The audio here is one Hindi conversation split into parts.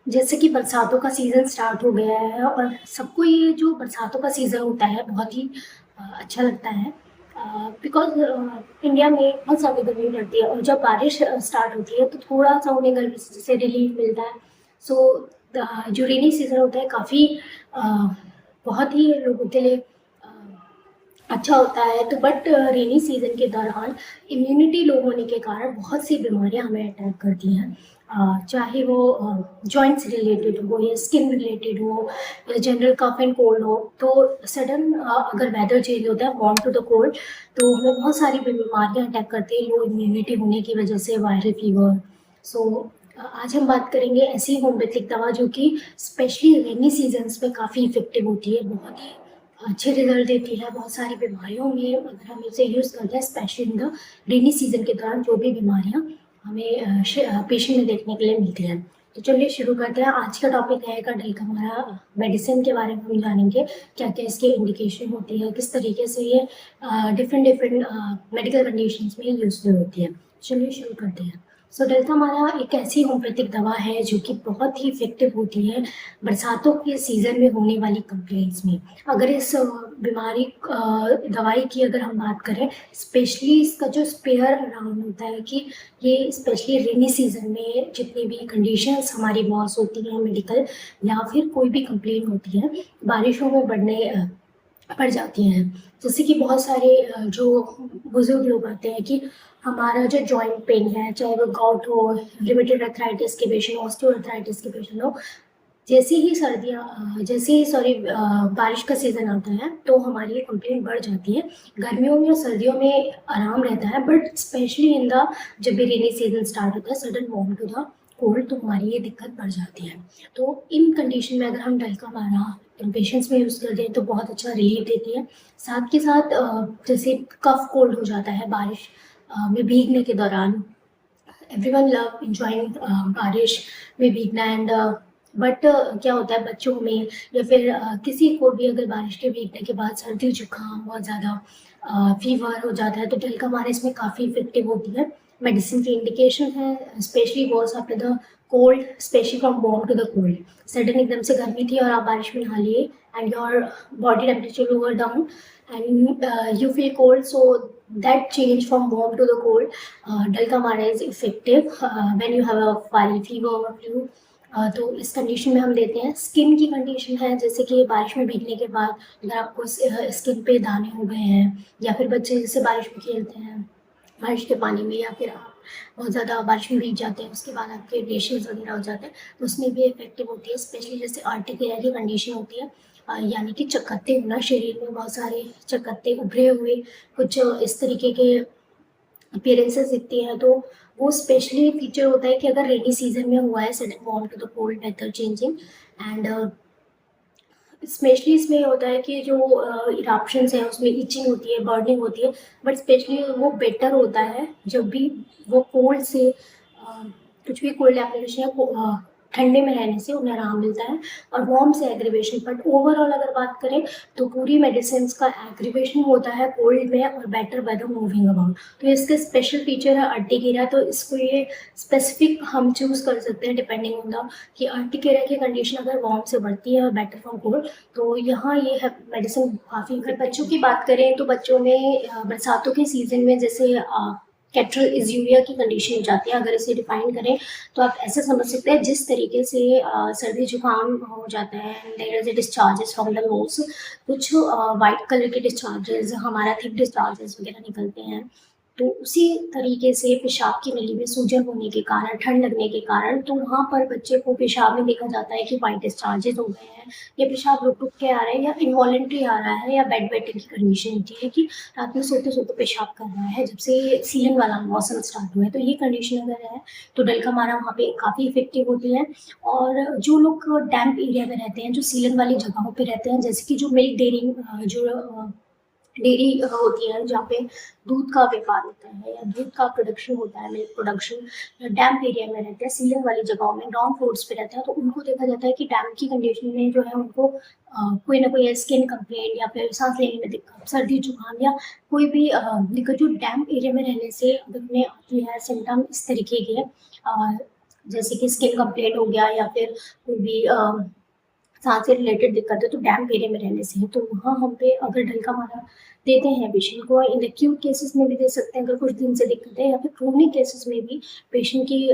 जैसे कि बरसातों का सीज़न स्टार्ट हो गया है और सबको ये जो बरसातों का सीज़न होता है बहुत ही अच्छा लगता है बिकॉज़ इंडिया में बहुत ज़्यादा गर्मी पड़ती है और जब बारिश स्टार्ट होती है तो थोड़ा-सा उन्हें गर्मी से रिलीफ़ मिलता है। सो जो रेनी सीज़न होता है काफ़ी अ, बहुत ही लोगों के लिए अ, अच्छा होता है। तो बट रेनी सीज़न के दौरान इम्यूनिटी लो होने के कारण बहुत सी बीमारियाँ हमें अटैक करती हैं। चाहे वो जॉइंट से रिलेटेड हो या स्किन रिलेटेड हो या जनरल कफ एंड कोल्ड हो। तो सडन अगर वेदर चेंज होता है वार्म टू द कोल्ड तो हमें बहुत सारी बीमारियाँ अटैक करती हैं लो इम्यूनिटी होने की वजह से, वायरल फीवर। सो आज हम बात करेंगे ऐसी होम्योपैथिक दवा जो कि स्पेशली रेनी सीजन्स में काफ़ी इफ़ेक्टिव होती है, बहुत ही अच्छे रिज़ल्ट देती है बहुत सारी बीमारियों में। अगर हम इसे यूज़ करते हैं specially in the rainy season के दौरान जो भी बीमारियाँ हमें पेशेंट में देखने के लिए मिलती हैं। तो चलिए शुरू करते हैं। आज का टॉपिक रहेगा हमारा मेडिसिन के बारे में हम जानेंगे, क्या-क्या इसकी इंडिकेशन होती है, किस तरीके से ये डिफरेंट मेडिकल कंडीशंस में यूज़फुल होती है। चलिए शुरू करते हैं। सो डेल्टामारा एक ऐसी होम्योपैथिक दवा है जो कि बहुत ही इफ़ेक्टिव होती है बरसातों के सीज़न में होने वाली कंप्लेंट्स में। अगर इस बीमारी दवाई की अगर हम बात करें, स्पेशली इसका जो स्पेयर अराउंड होता है कि ये स्पेशली रेनी सीज़न में जितनी भी कंडीशंस हमारी बॉस होती हैं मेडिकल या फिर कोई भी कंप्लेंट होती है, बारिशों में पड़ जाती हैं। जैसे कि बहुत सारे जो बुज़ुर्ग लोग आते हैं कि हमारा जो जॉइंट पेन है, चाहे वो गाउट हो, रिमेटोइड आर्थराइटिस के पेशेंट, ऑस्टियोआर्थराइटिस के पेशेंट हो, जैसे ही बारिश का सीज़न आता है तो हमारी ये कंप्लेंट बढ़ जाती है। गर्मियों में और सर्दियों में आराम रहता है बट स्पेशली इन द जब भी रेनी सीज़न स्टार्ट होता है sudden warm to the cold तो हमारी ये दिक्कत बढ़ जाती है। तो इन कंडीशन में अगर हम डल्कामारा इन पेशेंट्स में यूज़ कर दें तो बहुत अच्छा रिलीफ देती है। साथ के साथ जैसे कफ कोल्ड हो जाता है बारिश में भीगने के दौरान, एवरीवन लव एंजॉयिंग बारिश में भीगना एंड बट क्या होता है बच्चों में या फिर किसी को भी अगर बारिश के भीगने के बाद सर्दी जुकाम बहुत ज़्यादा फीवर हो जाता है तो ढलकामार इसमें काफ़ी इफेक्टिव होती है। मेडिसिन की इंडिकेशन है specially was after the cold, specially from warm to the cold. Sudden एकदम से गर्मी थी और आप बारिश में नहा लिए and your body temperature lower down and you feel cold, so that change from warm to the cold, Dulcamara is effective when you have a viral fever or flu। तो इस कंडीशन में हम देते हैं। स्किन की कंडीशन है जैसे कि बारिश में भीगने के बाद अगर आपको स्किन पे दाने हो गए हैं या फिर बच्चे जैसे बारिश में खेलते हैं बारिश के पानी में या फिर आप बहुत ज़्यादा बारिश में भीग जाते हैं उसके बाद आपके रेशेज़ वगैरह हो जाते हैं तो उसमें भी इफेक्टिव होती है। स्पेशली जैसे आर्टिकेरिया की कंडीशन होती है, यानी कि चकत्ते होना, शरीर में बहुत सारे चकत्ते उभरे हुए कुछ इस तरीके के अपीयरेंसेस दिखती हैं। तो वो स्पेशली फीचर होता है कि अगर रेनी सीजन में हुआ है sudden warm to the cold weather changing and specially इसमें होता है कि जो इरप्शंस हैं उसमें इचिंग होती है, बर्निंग होती है, बट स्पेशली वो बेटर होता है जब भी वो कोल्ड से कुछ भी कोल्ड एप्लीकेशन या ठंडे में रहने से उन्हें आराम मिलता है और वार्म से एग्रीवेशन। बट ओवरऑल अगर बात करें तो पूरी मेडिसिन का एग्रीवेशन होता है कोल्ड में और better by the moving about. तो इसका स्पेशल फीचर है अर्टिकेरिया, तो इसको ये स्पेसिफिक हम चूज़ कर सकते हैं डिपेंडिंग ऑन द कि अर्टिकेरिया की कंडीशन अगर वार्म से बढ़ती है और बेटर फ्रॉम कोल्ड तो यहाँ ये है मेडिसिन काफ़ी। अगर बच्चों की बात करें तो बच्चों में बरसातों के सीज़न में जैसे कैट्रल इज्यूरिया की कंडीशन हो जाती है। अगर इसे डिफाइन करें तो आप ऐसे समझ सकते हैं जिस तरीके से सर्दी जुकाम हो जाता है there is discharges from the nose, कुछ वाइट कलर के डिस्चार्जेस, हमारा थिक डिस्चार्जेस वगैरह निकलते हैं। तो उसी तरीके से पेशाब की नली में सूजन होने के कारण, ठंड लगने के कारण, तो वहाँ पर बच्चे को पेशाब में देखा जाता है कि वाइट डिस्चार्जेस हो गए हैं या पेशाब रुक-रुक के आ रहा है या इनवॉलंटरी आ रहा है या बेड वेटिंग की कंडीशन होती है कि रात में सोते-सोते पेशाब कर रहा है जब से सीजन वाला मौसम स्टार्ट हुआ है। तो ये कंडीशन अगर है तो डल्कामारा वहाँ पे काफ़ी इफ़ेक्टिव होती है। और जो लोग डैम्प एरिया में रहते हैं, जो सीलन वाली जगहों पे रहते हैं, जैसे कि जो मिल्क डेयरी डेयरी होती है जहाँ पे दूध का व्यापार होता है या दूध का प्रोडक्शन होता है, मिल्क प्रोडक्शन, डैम्प एरिया में रहते हैं, सीलन वाली जगहों में, ग्राउंड फ्लोर्स पे रहते हैं, तो उनको देखा जाता है कि डैम्प की कंडीशन में जो है उनको कोई ना कोई स्किन कंप्लेंट या फिर सांस लेने में दिक्कत, सर्दी जुकाम या कोई भी दिक्कत जो डैम्प एरिया में रहने से अगर उन्हें आती है सिम्टम इस तरीके के जैसे कि स्किन कंप्लेंट हो गया या फिर कोई भी सांस से रिलेटेड दिक्कत है तो डैम्प एरिया में रहने से है, तो वहाँ हम पे अगर डंका मारा देते हैं पेशेंट को, इन एक्यूट केसेस में भी दे सकते हैं अगर कुछ दिन से दिक्कत है, या फिर क्रोनिक केसेस में भी पेशेंट की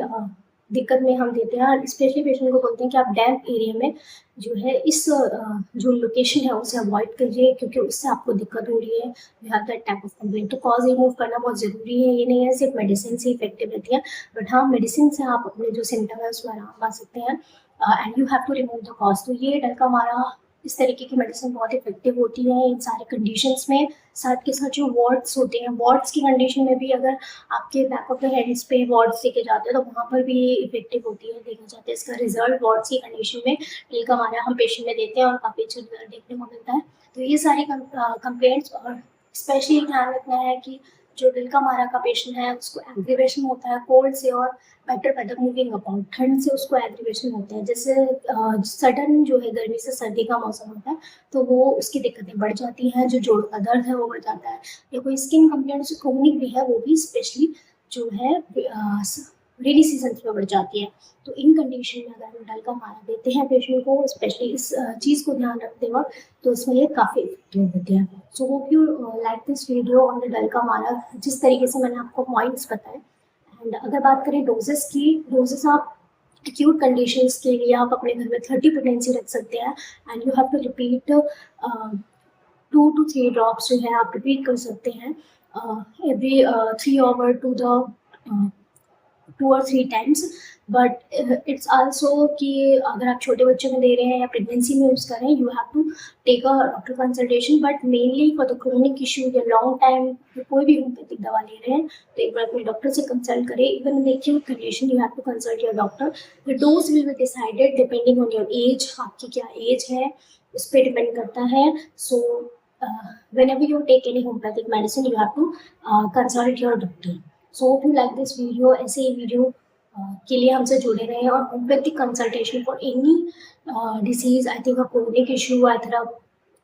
दिक्कत में हम देते हैं। और स्पेशली पेशेंट को बोलते हैं कि आप डैम्प एरिया में जो है इस जो लोकेशन है उसे अवॉइड करिए, क्योंकि उससे आपको दिक्कत हो रही है, you have that type of complaint. तो कॉज रिमूव करना बहुत ज़रूरी है, ये नहीं है सिर्फ मेडिसिन से इफेक्टिव रहती है, बट हाँ मेडिसिन से आप अपने जो सिम्टम है उसमें आराम पा सकते हैं, and you have to remove the cause. तो ये डंका मारा इस तरीके की मेडिसिन बहुत इफेक्टिव होती है इन सारे कंडीशंस में। साथ के साथ जो वार्ड्स होते हैं, वार्ड्स की कंडीशन में भी अगर आपके बैक ऑफ द हेड्स पे वार्ड्स लेके जाते हैं तो वहाँ पर भी ये इफेक्टिव होती है, देखा जाता है इसका रिजल्ट वार्ड्स की कंडीशन में डंका मारा हम पेशेंट में देते हैं और काफ़ी अच्छा रिजल्ट देखने को मिलता है। तो ये सारी कंप्लेंट्स, और स्पेशली ध्यान रखना है कि जो दिल का मारा का पेशेंट है उसको एग्रीवेशन होता है कोल्ड से, और बेटर बेटर मूविंग अबाउट, ठंड से उसको एग्रीवेशन होता है। जैसे सडन जो है गर्मी से सर्दी का मौसम होता है तो वो उसकी दिक्कतें बढ़ जाती हैं, जो जोड़ों का दर्द है वो बढ़ जाता है, या कोई स्किन कंप्लेंट जो क्रोनिक भी है वो भी स्पेशली जो है रेनी सीजन में बढ़ जाती है। तो इन कंडीशन में अगर हम डंका मारा देते हैं पेशेंट को, स्पेशली इस चीज़ को ध्यान रखते वक्त, तो उसमें ये काफ़ी इफेक्टिव होती है। So hope you like this video on the डंका मारा, जिस तरीके से मैंने आपको पॉइंट्स बताए। एंड अगर बात करें डोजेस की, डोजेस आप एक्यूट कंडीशंस के लिए आप अपने घर में 30 पोटेंसी रख सकते हैं, and you have to repeat 2 to 3 drops जो है आप रिपीट कर सकते हैं every 3 hour to the 2 or 3 times. But it's also कि अगर आप छोटे बच्चों में दे रहे हैं या प्रेगनेंसी में यूज़ कर रहे हैं, you have to take a doctor consultation, but mainly for the chronic issue या लॉन्ग टाइम कोई भी होम्योपैथिक दवा ले रहे हैं तो एक बार अपने डॉक्टर से कंसल्ट करें। Even in acute condition you have to consult your doctor. The dose will be decided depending on your age, आपकी क्या एज है उस पर डिपेंड करता है। सो whenever you take any homeopathic medicine you have to consult your doctor. So hope you like this video। ऐसे ही वीडियो के लिए हमसे जुड़े रहें, और homeopathic consultation for any disease, I think a chronic issue, अथवा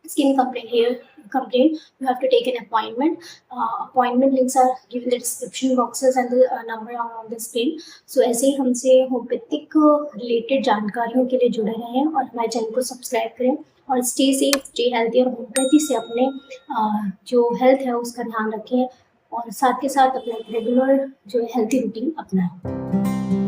skin complaint, hair complaint, you have to take an appointment. Appointment links are given in the description boxes and the number are on the screen. So ऐसे ही हमसे होम्योपैथिक रिलेटेड जानकारियों के लिए जुड़े रहें और हमारे चैनल को सब्सक्राइब करें, और स्टे सेफ, स्टे हेल्थी, और होम्योपैथी से अपने जो हेल्थ है उसका ध्यान रखें, और साथ के साथ अपना रेगुलर जो है हेल्थी रूटीन अपनाएं।